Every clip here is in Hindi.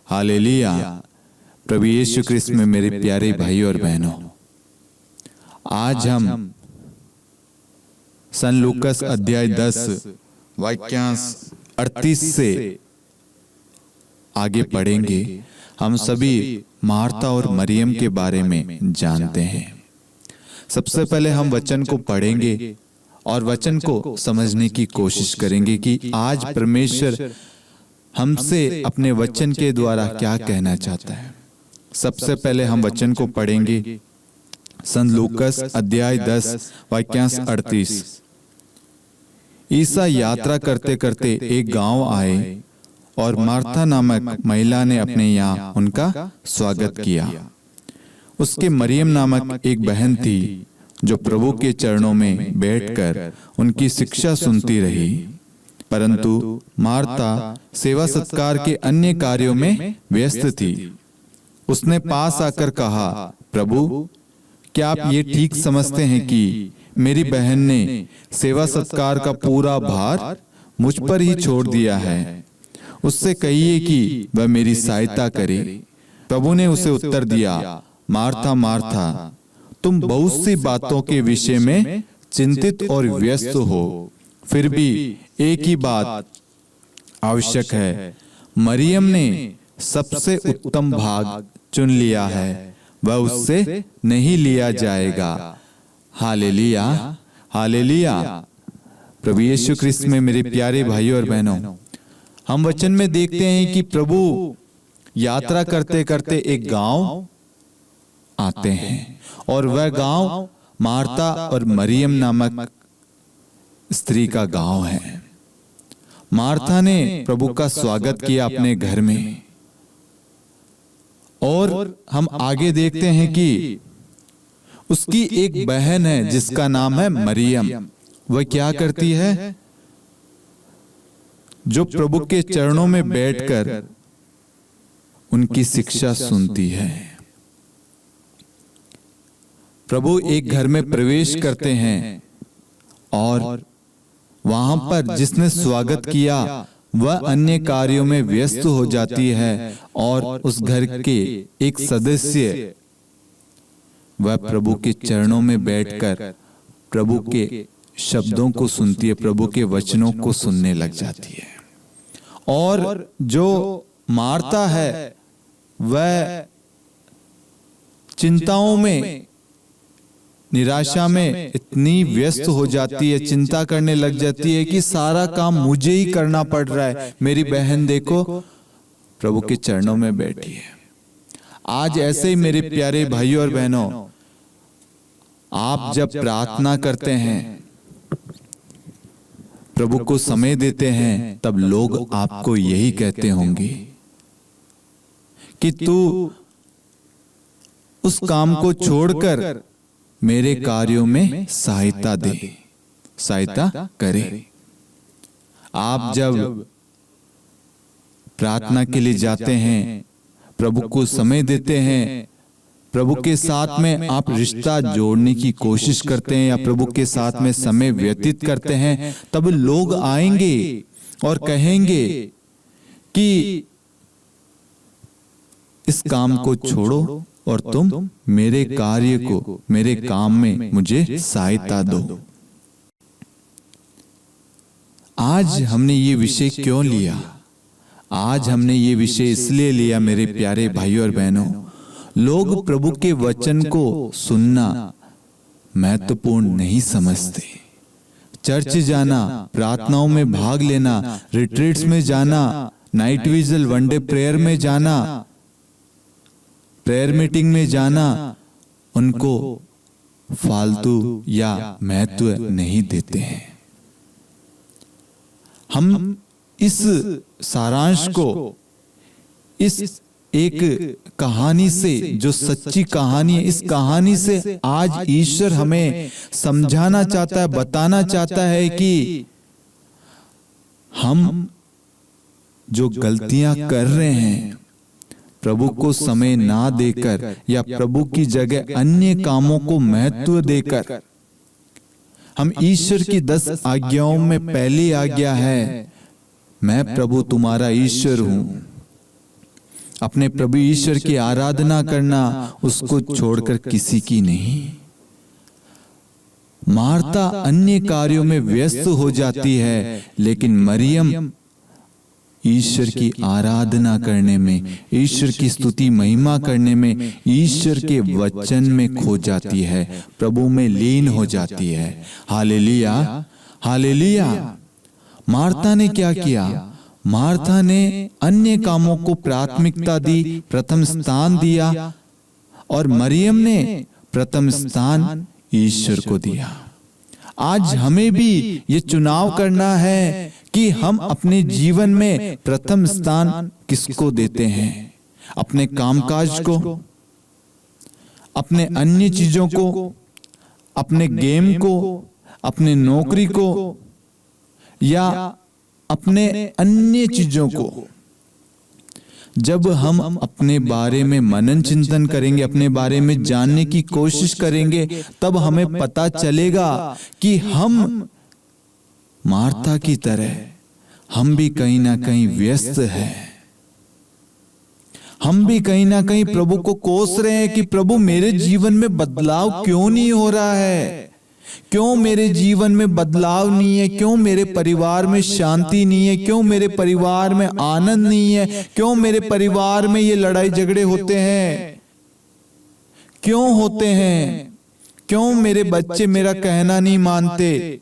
हालेलुया। प्रभु यीशु क्रिस्त में मेरे प्यारे भाई और बहनों, आज हम सन लूकस अध्याय 10 वाक्यांश 38 से आगे पढ़ेंगे। हम सभी मार्था और मरियम के बारे में जानते हैं। सबसे पहले हम वचन को पढ़ेंगे और वचन को समझने की कोशिश करेंगे कि आज परमेश्वर हमसे अपने वचन के द्वारा क्या कहना चाहता है। सबसे पहले हम वचन को पढ़ेंगे, सन लूकस अध्याय 10 वाक्यांश 38। ईसा यात्रा करते करते एक गांव आए और मार्था नामक महिला ने अपने यहाँ उनका स्वागत किया। उसके मरियम नामक एक बहन थी जो प्रभु के चरणों में बैठकर उनकी शिक्षा सुनती रही, परंतु मार्था सेवा सत्कार के अन्य कार्यों में व्यस्त थी। उसने पास आकर कहा, प्रभु, क्या आप ये ठीक समझते हैं कि मेरी बहन ने सेवा सत्कार का पूरा भार मुझ पर ही छोड़ दिया है? उससे कहिए कि वह मेरी सहायता करे। प्रभु ने उसे उत्तर दिया, मार्था मार्था, तुम बहुत सी बातों के विषय में चिंतित और व्यस्त हो, फिर भी एक ही बात आवश्यक है। मरियम ने सबसे उत्तम भाग चुन लिया है, वह उससे नहीं लिया जाएगा। Hallelujah, hallelujah. प्रभु यीशु क्रिस्त में मेरे प्यारे भाइयों और बहनों, हम वचन में देखते हैं कि प्रभु यात्रा करते करते एक गांव आते हैं और वह गांव मार्था और मरियम नामक स्त्री का गांव है। मार्था ने प्रभु का स्वागत किया अपने घर में, और हम आगे देखते हैं कि उसकी एक बहन है जिसका नाम है मरियम। वह क्या करती है? जो प्रभु के चरणों में बैठकर उनकी शिक्षा सुनती है। प्रभु एक घर में प्रवेश करते हैं और वहां पर जिसने स्वागत किया वह अन्य कार्यों में व्यस्त हो जाती है, और उस घर के एक सदस्य वह प्रभु के चरणों में बैठकर प्रभु के शब्दों को सुनती है, प्रभु के वचनों को सुनने लग जाती है। और जो मार्था है वह चिंताओं में, निराशा में इतनी व्यस्त हो जाती है, चिंता करने लग जाती है कि सारा काम मुझे ही करना पड़ रहा है। मेरी बहन देखो प्रभु के चरणों में बैठी है। आज ऐसे ही मेरे प्यारे भाइयों और बहनों, आप जब प्रार्थना करते हैं, प्रभु को समय देते हैं, तब लोग आपको यही कहते होंगे कि तू उस काम को छोड़कर मेरे कार्यों में सहायता दे, सहायता करे। आप जब प्रार्थना के लिए जाते हैं, प्रभु को समय देते हैं, प्रभु के साथ में आप रिश्ता जोड़ने की कोशिश करते हैं या प्रभु के साथ में समय व्यतीत करते हैं, तब लोग आएंगे और कहेंगे कि इस काम को छोड़ो और तुम मेरे कार्य को, मेरे काम में मुझे सहायता दो। आज हमने ये विषय क्यों लिया? आज हमने ये विषय इसलिए लिया मेरे प्यारे भाइयों और बहनों, लोग प्रभु के वचन को सुनना महत्वपूर्ण नहीं समझते। चर्च जाना, प्रार्थनाओं में भाग लेना, रिट्रीट्स में जाना, नाइट विजल, वनडे प्रेयर में जाना, प्रेयर मीटिंग में जाना, उनको फालतू या महत्व नहीं देते हैं। हम इस सारांश को इस एक कहानी से, जो सच्ची कहानी है, इस कहानी से आज ईश्वर हमें समझाना चाहता है, बताना चाहता है कि हम जो गलतियां कर रहे हैं, प्रभु को समय ना देकर या प्रभु की जगह अन्य कामों को महत्व देकर, हम ईश्वर की 10 आज्ञाओं में पहली आज्ञा है, मैं प्रभु तुम्हारा ईश्वर हूं। अपने प्रभु ईश्वर की आराधना करना उसको छोड़कर किसी की नहीं। मार्था अन्य कार्यों में व्यस्त हो जाती है, लेकिन मरियम ईश्वर की आराधना करने में, ईश्वर की स्तुति महिमा करने में, ईश्वर के वचन में खो जाती है, प्रभु में लीन हो जाती है। Hallelujah, hallelujah. मार्था ने क्या किया? मार्था ने अन्य कामों को प्राथमिकता दी, प्रथम स्थान दिया, और मरियम ने प्रथम स्थान ईश्वर को दिया। आज हमें भी ये चुनाव करना है कि हम अपने जीवन में प्रथम स्थान किसको देते हैं? अपने कामकाज को, अपने अन्य चीजों को, अपने गेम को, अपने नौकरी को, या अपने अन्य चीजों को? जब हम अपने बारे में मनन चिंतन करेंगे, अपने बारे में जानने की कोशिश करेंगे, तब हमें पता चलेगा कि हम मार्था की तरह हम भी कहीं ना कहीं व्यस्त हैं। हम भी कहीं ना कहीं प्रभु को कोस रहे हैं कि प्रभु मेरे जीवन में बदलाव क्यों नहीं हो रहा है? क्यों मेरे जीवन में बदलाव नहीं है? क्यों मेरे परिवार में शांति नहीं है? क्यों मेरे परिवार में आनंद नहीं है? क्यों मेरे परिवार में ये लड़ाई झगड़े होते हैं? क्यों होते हैं? क्यों मेरे बच्चे मेरा कहना नहीं मानते?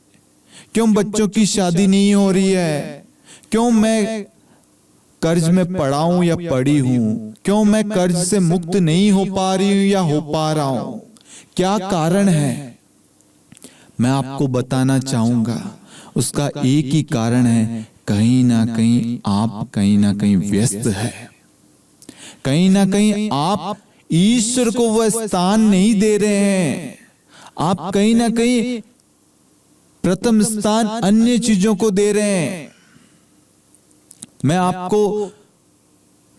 क्यों बच्चों की शादी नहीं हो रही है? क्यों मैं कर्ज में पड़ा हूं या पड़ी हूं? क्यों मैं कर्ज से मुक्त नहीं हो पा रही हूं या हो पा रहा हूं? क्या कारण है? मैं आपको बताना चाहूंगा, उसका एक ही कारण है, कहीं ना कहीं आप कहीं ना कहीं व्यस्त है। कहीं ना कहीं आप ईश्वर को वह स्थान नहीं दे रहे हैं। आप कहीं ना कहीं प्रथम स्थान अन्य चीजों को दे रहे हैं। मैं आपको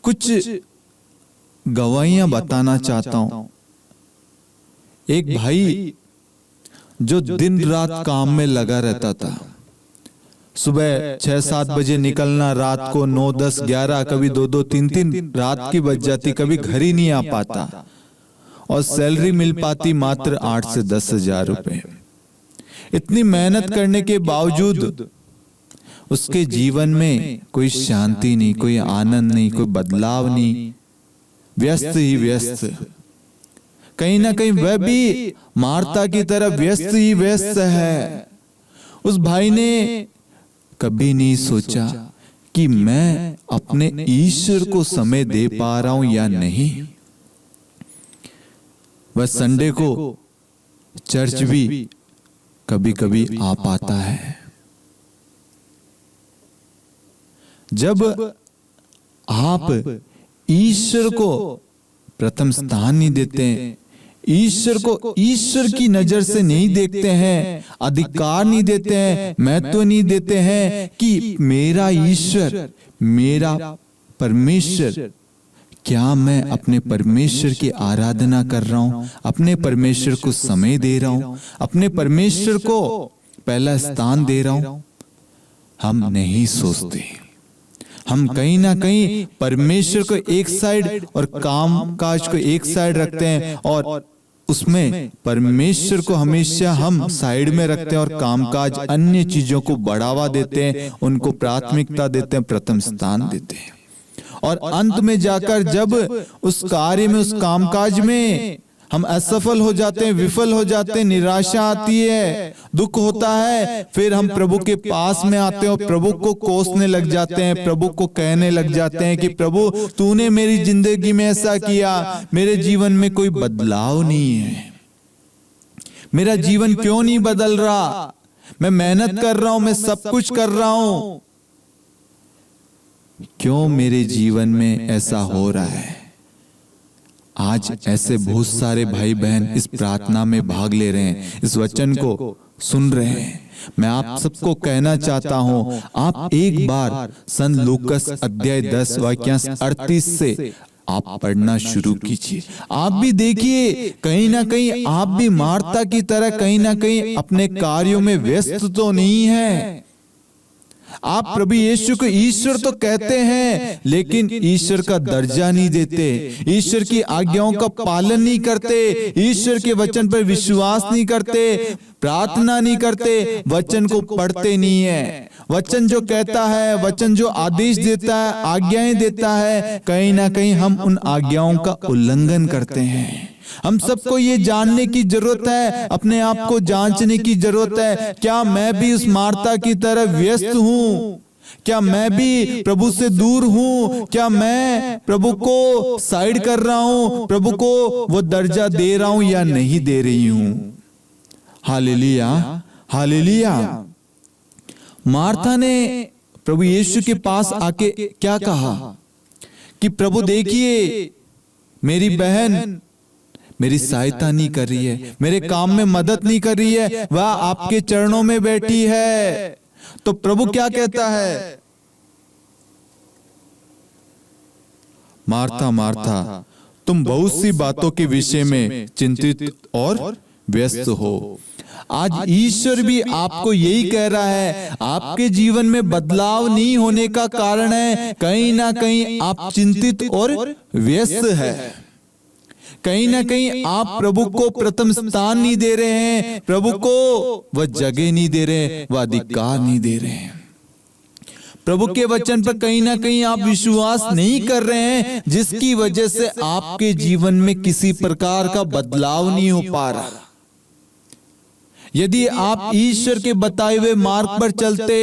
कुछ गवाहियां बताना चाहता हूं। एक भाई जो दिन रात काम में लगा रहता था, सुबह 6-7 बजे निकलना, रात को 9, 10, 11, कभी 2-2, 3-3 रात की बज जाती, कभी घर ही नहीं आ पाता, और सैलरी मिल पाती मात्र 8 से 10 हजार रुपए। इतनी मेहनत करने के बावजूद उसके जीवन में कोई शांति नहीं, कोई आनंद नहीं, कोई बदलाव नहीं, व्यस्त ही व्यस्त। कहीं ना कहीं वह भी मार्था की तरह व्यस्त ही व्यस्त है। उस भाई ने कभी नहीं सोचा कि मैं अपने ईश्वर को समय दे पा रहा हूं या नहीं। वह संडे को चर्च भी कभी कभी आ पाता है। जब आप ईश्वर को प्रथम स्थान नहीं देते हैं, ईश्वर को ईश्वर की नजर से नहीं देखते हैं, अधिकार नहीं देते हैं, महत्व नहीं देते हैं कि मेरा ईश्वर, मेरा परमेश्वर, क्या मैं अपने परमेश्वर की आराधना कर रहा हूं? अपने परमेश्वर को समय दे रहा हूं? अपने परमेश्वर को पहला स्थान दे रहा हूं? हम नहीं सोचते। हम कहीं ना कहीं परमेश्वर को एक साइड और काम काज को एक साइड रखते हैं, और उसमें परमेश्वर को हमेशा हम साइड में रखते हैं, और कामकाज अन्य चीजों को बढ़ावा देते हैं, उनको प्राथमिकता देते हैं, प्रथम स्थान देते हैं। और अंत में जाकर जब उस कार्य में, उस कामकाज में हम असफल हो जाते हैं, विफल हो जाते हैं, निराशा आती है, दुख होता है, फिर हम प्रभु के पास में आते हैं और प्रभु को कोसने लग जाते हैं, प्रभु को कहने लग जाते हैं कि प्रभु तूने मेरी जिंदगी में ऐसा किया, मेरे जीवन में कोई बदलाव नहीं है, मेरा जीवन क्यों नहीं बदल रहा? मैं मेहनत कर रहा हूं, मैं सब कुछ कर रहा हूं, क्यों मेरे जीवन में ऐसा हो रहा है? आज ऐसे बहुत सारे भाई बहन इस प्रार्थना में भाग ले रहे हैं, इस वचन को सुन रहे हैं। मैं आप सबको कहना चाहता हूं, आप एक बार संत लूकस अध्याय 10 वाक्यांश 38 से आप पढ़ना शुरू कीजिए। आप भी देखिए, कहीं ना कहीं आप भी मार्था की तरह कहीं ना कहीं अपने कार्यों में व्यस्त तो नहीं है। आप प्रभु यीशु को ईश्वर तो कहते हैं, लेकिन ईश्वर का दर्जा नहीं देते, ईश्वर की आज्ञाओं का पालन नहीं करते, ईश्वर के वचन पर विश्वास नहीं करते, प्रार्थना नहीं करते, वचन को पढ़ते नहीं है। वचन जो कहता है, वचन जो आदेश देता है, आज्ञाएं देता है, कहीं ना कहीं हम उन आज्ञाओं का उल्लंघन करते हैं। हम सबको ये जानने की जरूरत है, अपने आप को जांचने की जरूरत है, क्या मैं भी उस मार्ता की तरह व्यस्त हूँ? क्या मैं भी प्रभु से दूर हूँ? क्या मैं प्रभु को साइड कर रहा हूँ, प्रभु को वो दर्जा दे रहा हूँ या नहीं दे रही हूँ? Hallelujah, hallelujah. मार्था ने प्रभु यीशु के पास आके क्या कहा कि प्रभु देखिए, मेरी बहन मेरी सहायता नहीं कर रही है, मेरे काम में मदद नहीं कर रही है, वह आपके चरणों में बैठी है। तो प्रभु क्या कहता है? मार्था मार्था, तुम बहुत सी बातों के विषय में चिंतित और व्यस्त हो। आज ईश्वर भी आपको यही कह रहा है, आपके जीवन में बदलाव नहीं होने का कारण है कहीं ना कहीं आप चिंतित और व्यस्त है। कहीं ना कहीं आप प्रभु को प्रथम स्थान नहीं दे रहे हैं, प्रभु को वह जगह नहीं दे रहे हैं, वह अधिकार नहीं दे रहे हैं। प्रभु के वचन पर कहीं ना कहीं आप विश्वास नहीं कर रहे हैं, जिसकी वजह से आपके जीवन में किसी प्रकार का बदलाव नहीं हो पा रहा। यदि आप ईश्वर के बताए हुए मार्ग पर चलते,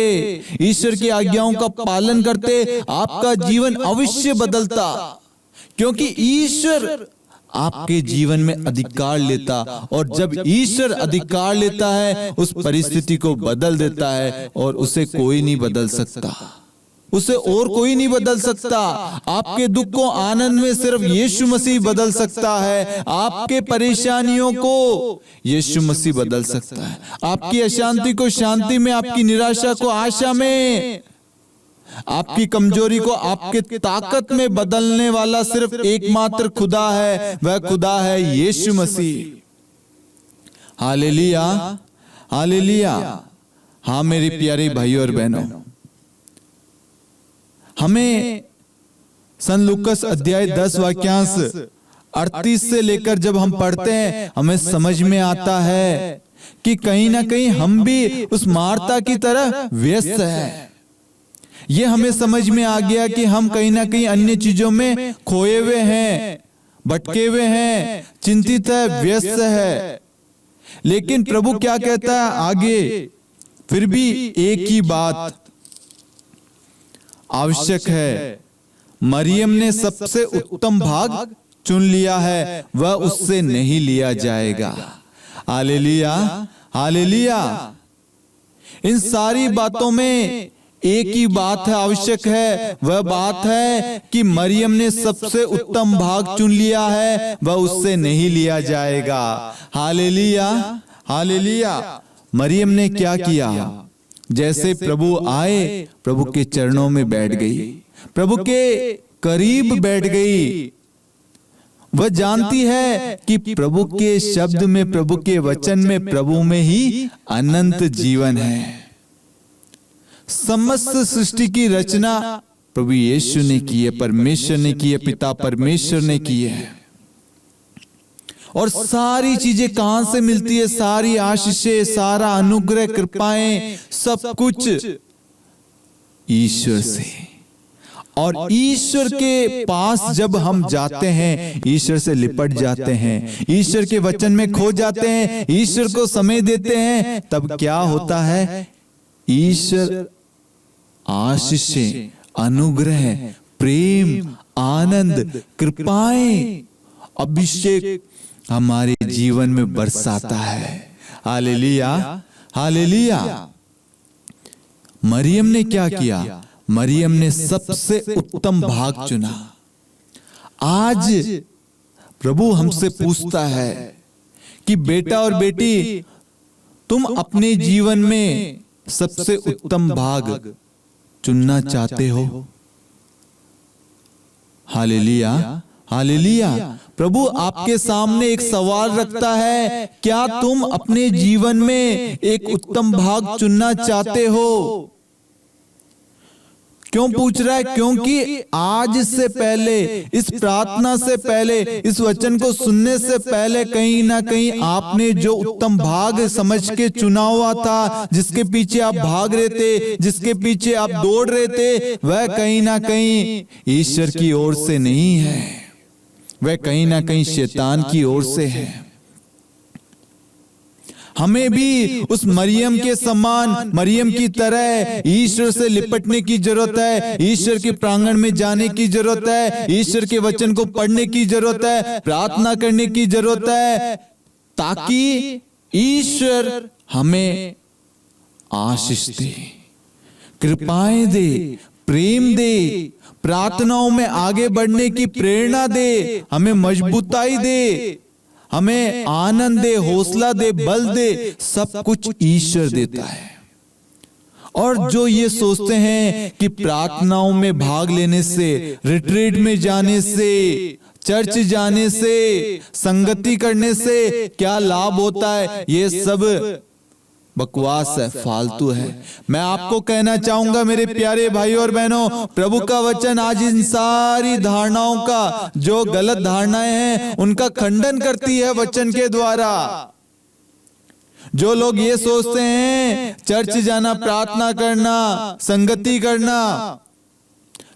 ईश्वर की आज्ञाओं का पालन करते, आपका जीवन अवश्य बदलता, क्योंकि ईश्वर आपके जीवन में अधिकार लेता, और जब ईश्वर अधिकार लेता है उस परिस्थिति को बदल देता है, और उसे कोई नहीं बदल सकता, उसे और कोई नहीं बदल सकता। आपके दुख को आनंद में सिर्फ यीशु मसीह बदल सकता है, आपके परेशानियों को यीशु मसीह बदल सकता है, आपकी अशांति को शांति में, आपकी निराशा को आशा में, आपकी कमजोरी को आपके ताकत में बदलने वाला सिर्फ एकमात्र खुदा है, वह खुदा है यीशु मसीह। Hallelujah, hallelujah. हाँ मेरे प्यारे भाइयों और बहनों, हमें सन लूकास अध्याय 10 वाक्यांश 38 से लेकर जब हम पढ़ते हैं, हमें समझ में आता है कि कहीं ना कहीं हम भी उस मार्ता की तरह व्यस्त हैं। ये हमें समझ में आ गया कि हम कहीं ना कहीं अन्य चीजों में खोए हुए हैं, भटके हुए हैं, चिंतित है, व्यस्त है। लेकिन प्रभु क्या कहता है आगे? फिर भी एक ही बात आवश्यक है, मरियम ने सबसे उत्तम भाग चुन लिया है, वह उससे नहीं लिया जाएगा। Hallelujah, hallelujah. इन सारी बातों में एक ही बात है, आवश्यक है, वह बात है कि मरियम ने सबसे उत्तम भाग चुन लिया है, वह उससे नहीं लिया जाएगा। Hallelujah, hallelujah. मरियम ने क्या किया? जैसे प्रभु आए, प्रभु के चरणों में बैठ गई, प्रभु के करीब बैठ गई। वह जानती है कि प्रभु के शब्द में, प्रभु के वचन में, प्रभु में ही अनंत जीवन है। समस्त सृष्टि की रचना प्रभु यीशु ने की है, परमेश्वर ने की है, पिता परमेश्वर ने की है। और सारी चीजें कहां से मिलती है? सारी आशीषें, सारा अनुग्रह, कृपाएं, सब कुछ ईश्वर से। और ईश्वर के पास जब हम जाते हैं, ईश्वर से लिपट जाते हैं, ईश्वर के वचन में खो जाते हैं, ईश्वर को समय देते हैं, तब क्या होता है? ईश्वर आशीषें, अनुग्रह, प्रेम, आनंद, कृपाएं, अभिषेक हमारे जीवन में बरसाता है। Hallelujah, hallelujah. मरियम ने क्या किया? मरियम ने सबसे उत्तम भाग चुना। आज प्रभु हमसे पूछता है कि बेटा और बेटी, तुम अपने जीवन में सबसे उत्तम भाग चुनना चाहते हो? Hallelujah, hallelujah. प्रभु आपके सामने एक सवाल रखता है, क्या तुम अपने जीवन में एक उत्तम भाग चुनना चाहते हो? क्यों पूछ रहा है? क्योंकि आज से पहले, इस प्रार्थना से पहले, इस वचन को सुनने से पहले कहीं ना कहीं आपने जो उत्तम भाग समझ के चुना हुआ था, जिसके पीछे आप भाग रहे थे, जिसके पीछे आप दौड़ रहे थे, वह कहीं ना कहीं ईश्वर की ओर से नहीं है, वह कहीं ना कहीं शैतान की ओर से है। हमें भी उस मरियम के समान, मरियम की तरह ईश्वर से लिपटने की जरूरत है, ईश्वर के प्रांगण में जाने की जरूरत है, ईश्वर के वचन को पढ़ने की जरूरत है, प्रार्थना करने की जरूरत है, ताकि ईश्वर हमें आशीष दे, कृपाएं दे, प्रेम दे, प्रार्थनाओं में आगे बढ़ने की प्रेरणा दे, हमें मजबूताई दे, हमें आनंद दे, हौसला दे, बल दे। सब कुछ ईश्वर देता है। और जो ये सोचते हैं कि प्रार्थनाओं में भाग लेने से, रिट्रीट में जाने से, चर्च जाने से, संगति करने से क्या लाभ होता है, ये सब बकवास है, फालतू है। मैं आपको कहना चाहूंगा मेरे प्यारे भाइयों और बहनों, प्रभु का वचन आज इन सारी धारणाओं का, जो गलत धारणाएं हैं, उनका खंडन करती है वचन के द्वारा। जो लोग ये सोचते हैं चर्च जाना, प्रार्थना करना, संगति करना,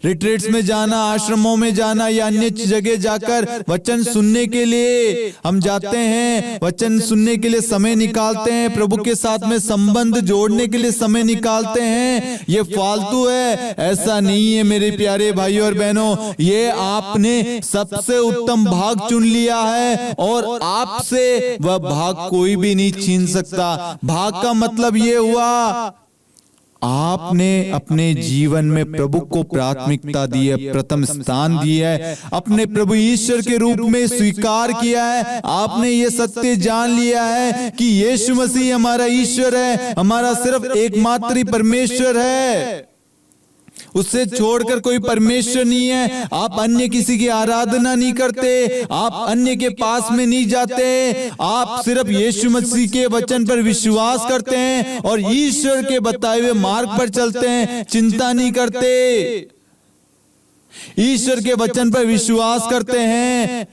रिट्रीट्स में जाना, आश्रमों में जाना या अन्य जगह जाकर वचन सुनने के लिए हम जाते हैं, वचन सुनने के लिए समय निकालते हैं, प्रभु के साथ में संबंध जोड़ने के लिए समय निकालते हैं, ये फालतू है। ऐसा नहीं है मेरे प्यारे भाइयों और बहनों, ये आपने सबसे उत्तम भाग चुन लिया है और आपसे वह भाग कोई भी नहीं छीन सकता। भाग का मतलब ये हुआ, आपने अपने जीवन में प्रभु को प्राथमिकता दी है, प्रथम स्थान दिया है, अपने प्रभु ईश्वर के रूप में स्वीकार किया है। आपने ये सत्य जान लिया है कि यीशु मसीह हमारा ईश्वर है, हमारा सिर्फ एकमात्र ही परमेश्वर है, उससे छोड़कर कोई परमेश्वर नहीं है। आप अन्य किसी की आराधना नहीं करते, आप अन्य के पास में नहीं जाते, आप सिर्फ यीशु मसीह के वचन पर विश्वास करते हैं और ईश्वर के बताए हुए मार्ग पर चलते हैं, चिंता नहीं करते, ईश्वर के वचन पर विश्वास करते हैं।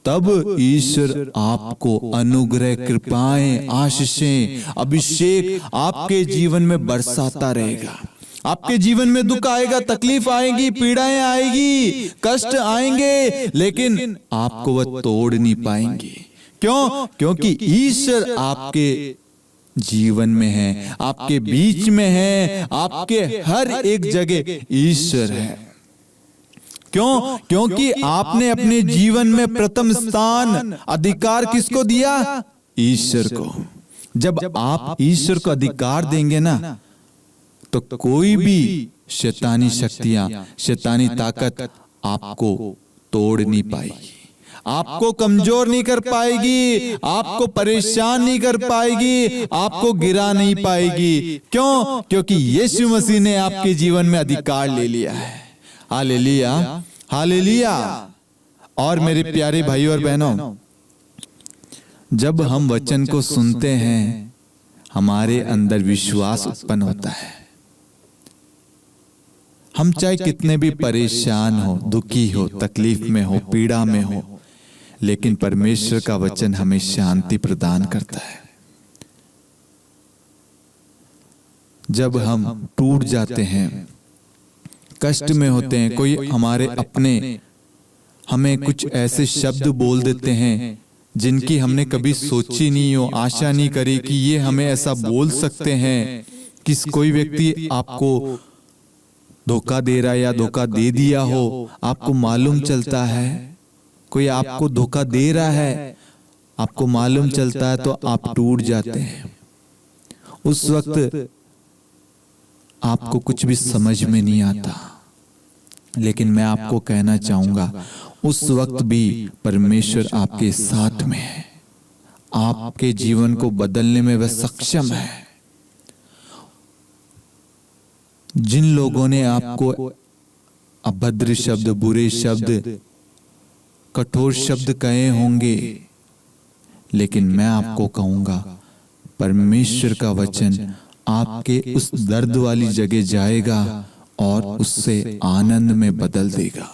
तब ईश्वर आपको अनुग्रह, कृपाएं, आशीषें, अभिषेक आपके जीवन में बरसाता रहेगा। आपके जीवन में दुख आएगा, तकलीफ आएगी, पीड़ाएं आएगी, कष्ट आएंगे, लेकिन आपको वह तोड़ नहीं पाएंगे। क्यों? क्योंकि ईश्वर आपके जीवन में है, आपके बीच में है, आपके हर एक जगह ईश्वर है। क्यों? क्योंकि आपने अपने जीवन में प्रथम स्थान, अधिकार किसको दिया? ईश्वर को। जब आप ईश्वर को अधिकार देंगे ना, तो कोई भी शैतानी शक्तियां, शैतानी ताकत आपको तोड़ नहीं पाएगी, आपको कमजोर नहीं कर पाएगी, आपको परेशान नहीं कर पाएगी, आपको गिरा नहीं पाएगी। क्यों? क्योंकि यीशु मसीह ने आपके जीवन में अधिकार ले लिया है। Hallelujah, hallelujah. और मेरे प्यारे भाइयों और बहनों, जब हम वचन को सुनते हैं, हमारे अंदर विश्वास उत्पन्न होता है। हम चाहे कितने भी परेशान हो, दुखी हो, तकलीफ में हो, पीड़ा में हो, लेकिन परमेश्वर का वचन हमें शांति प्रदान करता है। जब हम टूट जाते हैं, कष्ट में होते हैं, कोई हमारे अपने हमें कुछ ऐसे शब्द बोल देते हैं जिनकी हमने कभी सोची नहीं हो, आशा नहीं करी कि ये हमें ऐसा बोल सकते हैं। किस कोई व्यक्ति आपको धोखा दे रहा है या धोखा दे दिया हो, आपको मालूम चलता है, कोई आपको धोखा दे रहा है, आपको मालूम चलता है, तो आप टूट जाते हैं। उस वक्त आपको कुछ भी समझ में नहीं आता, लेकिन मैं आपको कहना चाहूंगा, उस वक्त भी परमेश्वर आपके साथ में है, आपके जीवन को बदलने में वह सक्षम है। जिन लोगों ने आपको अभद्र शब्द, बुरे शब्द, कठोर शब्द कहे होंगे, लेकिन मैं आपको कहूंगा, परमेश्वर का वचन आपके उस दर्द वाली जगह जाएगा और उससे आनंद में बदल देगा।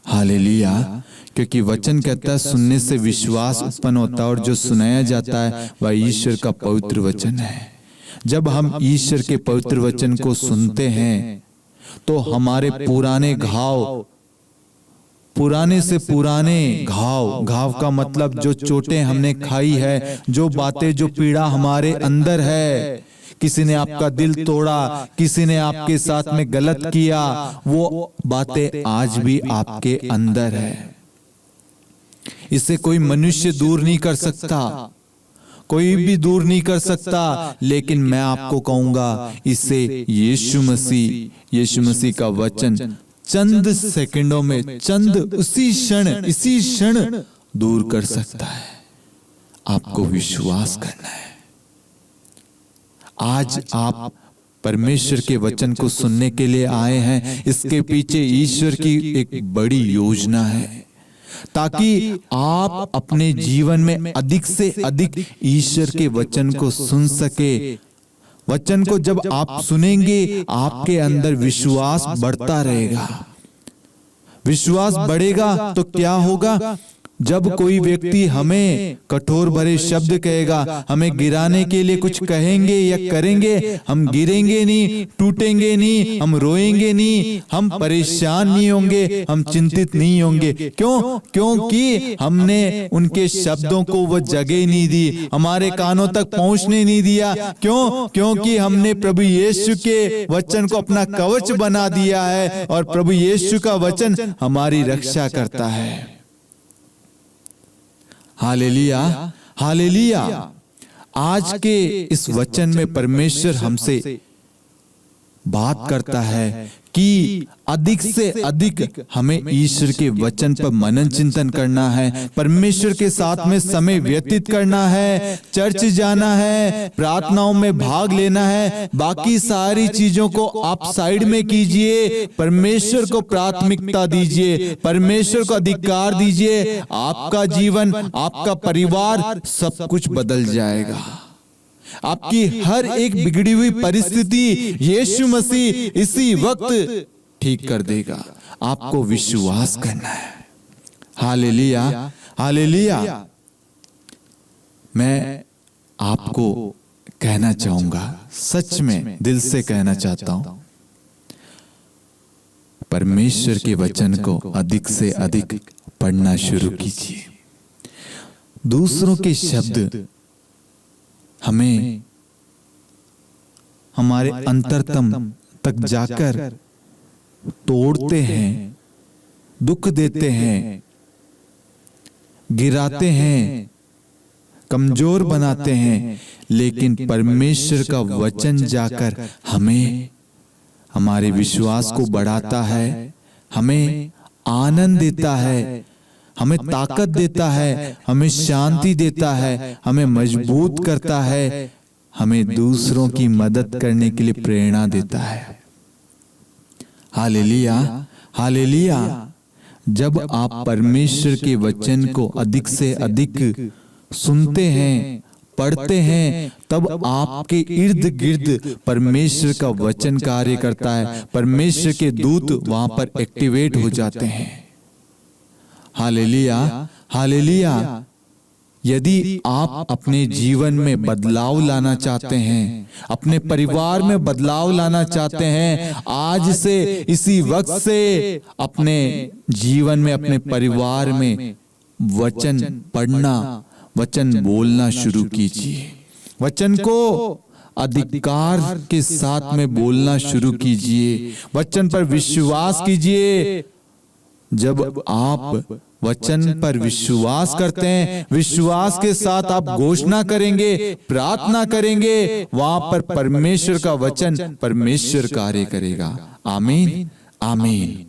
हालेलुया। क्योंकि वचन कहता है सुनने से विश्वास उत्पन्न होता है और जो सुनाया जाता है वह ईश्वर का पवित्र वचन है। जब हम ईश्वर के पवित्र वचन को सुनते हैं तो हमारे पुराने से पुराने घाव का मतलब जो चोटें हमने खाई है, जो बातें, जो पीड़ा हमारे अंदर है, किसी ने आपका दिल तोड़ा, किसी ने आपके साथ में गलत किया, वो बातें आज भी आपके अंदर है। इसे कोई मनुष्य दूर नहीं कर सकता, कोई भी दूर नहीं कर सकता। लेकिन मैं आपको कहूंगा इसे यीशु मसीह का वचन चंद सेकंडों में, इसी क्षण दूर कर सकता है। आपको विश्वास करना है। आज आप परमेश्वर के वचन को सुनने के लिए आए हैं। इसके पीछे ईश्वर की एक बड़ी योजना है ताकि आप अपने जीवन में अधिक से अधिक ईश्वर के वचन को सुन सके। वचन को जब आप सुनेंगे आपके अंदर विश्वास बढ़ता रहेगा। विश्वास बढ़ेगा तो क्या होगा? जब कोई व्यक्ति हमें कठोर भरे शब्द कहेगा, हमें गिराने के लिए कुछ कहेंगे या करेंगे, हम गिरेंगे नहीं, टूटेंगे नहीं, हम रोएंगे नहीं, हम परेशान नहीं होंगे, हम चिंतित नहीं होंगे। क्यों? क्योंकि हमने उनके शब्दों को वो जगह नहीं दी, हमारे कानों तक पहुंचने नहीं दिया। क्यों? क्योंकि हमने प्रभु यीशु के वचन को अपना कवच बना दिया है और प्रभु यीशु का वचन हमारी रक्षा करता है। Hallelujah, hallelujah. आज के इस वचन में परमेश्वर हमसे बात करता है कि अधिक से अधिक हमें ईश्वर के वचन पर मनन चिंतन करना है, परमेश्वर के साथ में समय व्यतीत करना है, चर्च जाना है, प्रार्थनाओं में भाग लेना है। बाकी सारी चीजों को आप साइड में कीजिए, परमेश्वर को प्राथमिकता दीजिए, परमेश्वर को अधिकार दीजिए। आपका जीवन, आपका परिवार, सब कुछ बदल जाएगा। आपकी हर एक बिगड़ी हुई परिस्थिति यीशु मसीह इसी वक्त ठीक कर देगा। आपको विश्वास करना है। Hallelujah, hallelujah. मैं आपको कहना चाहूंगा, सच में दिल से कहना चाहता हूं, परमेश्वर के वचन को अधिक से अधिक पढ़ना शुरू कीजिए। दूसरों के शब्द हमें हमारे अंतरतम तक जाकर तोड़ते हैं, दुख देते हैं, गिराते हैं, कमजोर बनाते हैं। लेकिन परमेश्वर का वचन जाकर हमें हमारे विश्वास को बढ़ाता है, हमें आनंद देता है, हमें ताकत देता है, हमें शांति देता है, हमें मजबूत करता है, हमें दूसरों की मदद करने के लिए प्रेरणा देता है। Hallelujah, hallelujah. जब आप परमेश्वर के वचन को अधिक से अधिक सुनते हैं, पढ़ते हैं, तब आपके इर्द गिर्द परमेश्वर का वचन कार्य करता है। परमेश्वर के दूत वहां पर एक्टिवेट हो जाते हैं। Hallelujah, hallelujah. यदि आप अपने जीवन में बदलाव लाना चाहते हैं, अपने परिवार में बदलाव लाना चाहते हैं, आज से, इसी वक्त से अपने जीवन में, अपने परिवार में वचन पढ़ना, वचन बोलना शुरू कीजिए। वचन को अधिकार के साथ में बोलना शुरू कीजिए। वचन पर विश्वास कीजिए। जब आप वचन पर विश्वास करते हैं, विश्वास के साथ आप घोषणा करेंगे, प्रार्थना करेंगे, वहां पर परमेश्वर का वचन, परमेश्वर कार्य करेगा। आमीन, आमीन।